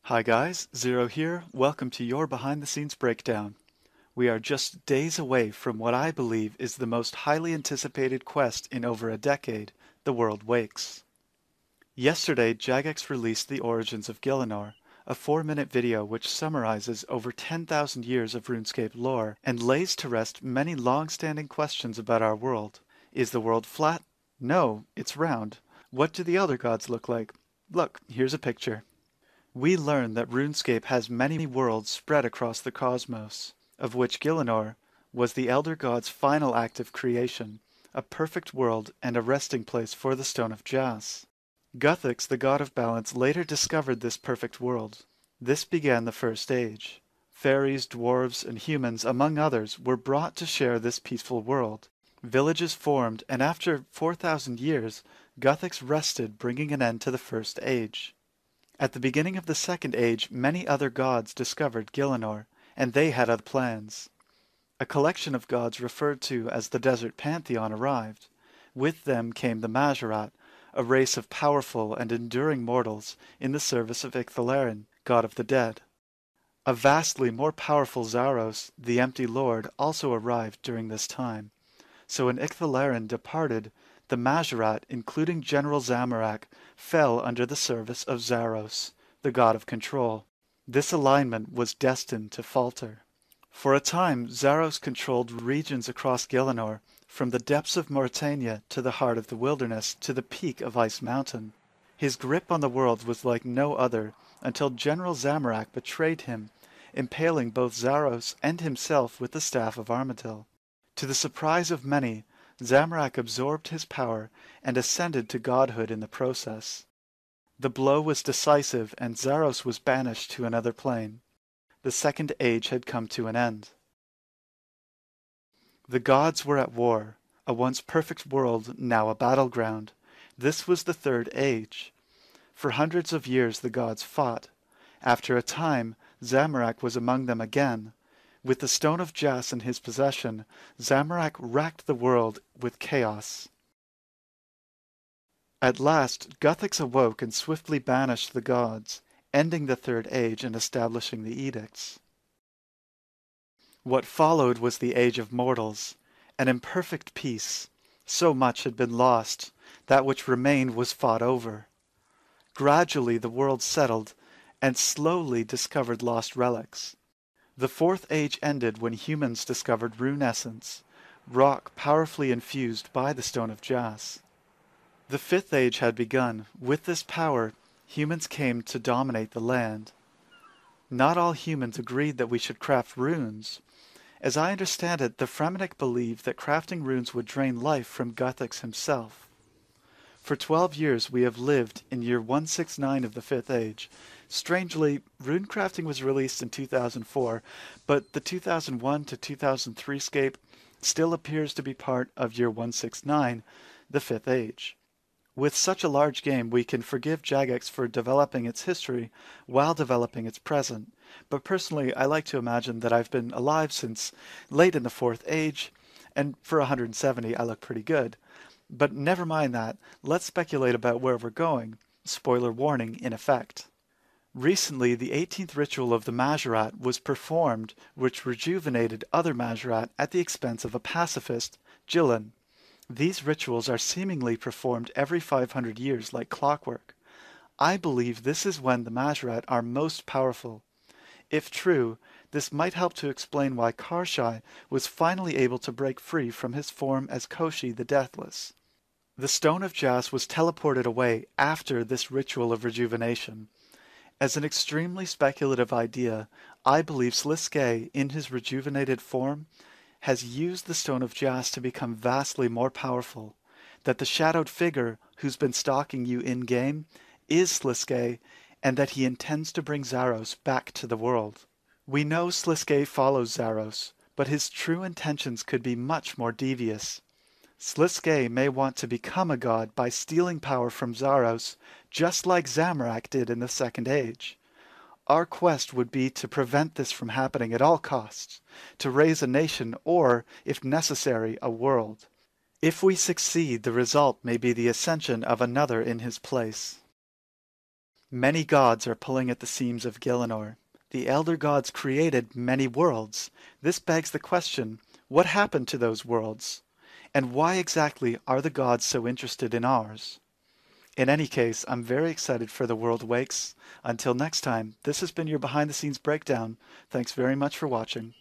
Hi guys, Zero here. Welcome to your behind the scenes breakdown. We are just days away from what I believe is the most highly anticipated quest in over a decade, The World Wakes. Yesterday, Jagex released The Origins of Gielinor, a 4-minute video which summarizes over 10,000 years of Runescape lore and lays to rest many long-standing questions about our world. Is the world flat? No, it's round. What do the Elder Gods look like? Look, here's a picture. We learn that Runescape has many worlds spread across the cosmos, of which Gielinor was the Elder God's final act of creation, a perfect world and a resting place for the Stone of Jas. Guthix, the god of balance, later discovered this perfect world. This began the First Age. Fairies, dwarves, and humans, among others, were brought to share this peaceful world. Villages formed, and after 4,000 years, Guthix rested, bringing an end to the First Age. At the beginning of the Second Age, many other gods discovered Gielinor, and they had other plans. A collection of gods referred to as the Desert Pantheon arrived. With them came the Majorat, a race of powerful and enduring mortals in the service of Icthalarin, god of the dead. A vastly more powerful Zaros, the Empty Lord, also arrived during this time. So when Icthalarin departed, the Majorat, including General Zamorak, fell under the service of Zaros, the god of control. This alignment was destined to falter. For a time, Zaros controlled regions across Gielinor, from the depths of Mauritania to the heart of the wilderness to the peak of Ice Mountain. His grip on the world was like no other, until General Zamorak betrayed him, impaling both Zaros and himself with the Staff of Armadil. To the surprise of many, Zamorak absorbed his power and ascended to godhood in the process. The blow was decisive, and Zaros was banished to another plane. The Second Age had come to an end. The gods were at war, a once perfect world, now a battleground. This was the Third Age. For hundreds of years the gods fought. After a time, Zamorak was among them again. With the Stone of Jas in his possession, Zamorak racked the world with chaos. At last, Guthix awoke and swiftly banished the gods, ending the Third Age and establishing the edicts. What followed was the Age of Mortals, an imperfect peace. So much had been lost, that which remained was fought over. Gradually the world settled, and slowly discovered lost relics. The Fourth Age ended when humans discovered rune essence, rock powerfully infused by the Stone of Jas. The Fifth Age had begun. With this power, humans came to dominate the land. Not all humans agreed that we should craft runes. As I understand it, the Fremennik believed that crafting runes would drain life from Guthix himself. For 12 years we have lived in year 169 of the Fifth Age. Strangely, runecrafting was released in 2004, but the 2001 to 2003 scape still appears to be part of year 169, the Fifth Age. With such a large game, we can forgive Jagex for developing its history while developing its present, but personally I like to imagine that I've been alive since late in the Fourth Age, and for 170 I look pretty good. But never mind that, let's speculate about where we're going. Spoiler warning in effect. Recently, the 18th ritual of the Majorat was performed, which rejuvenated other Majorat at the expense of a pacifist, Gielinor. These rituals are seemingly performed every 500 years like clockwork. I believe this is when the Majorat are most powerful. If true, this might help to explain why Karshai was finally able to break free from his form as Koshi the Deathless. The Stone of Jas was teleported away after this ritual of rejuvenation. As an extremely speculative idea, I believe Sliske, in his rejuvenated form, has used the Stone of Jas to become vastly more powerful, that the shadowed figure who's been stalking you in-game is Sliske, and that he intends to bring Zaros back to the world. We know Sliske follows Zaros, but his true intentions could be much more devious. Sliske may want to become a god by stealing power from Zaros, just like Zamorak did in the Second Age. Our quest would be to prevent this from happening at all costs, to raise a nation or, if necessary, a world. If we succeed, the result may be the ascension of another in his place. Many gods are pulling at the seams of Gielinor. The elder gods created many worlds. This begs the question, what happened to those worlds? And why exactly are the gods so interested in ours? In any case, I'm very excited for The World Wakes. Until next time, this has been your behind the scenes breakdown. Thanks very much for watching.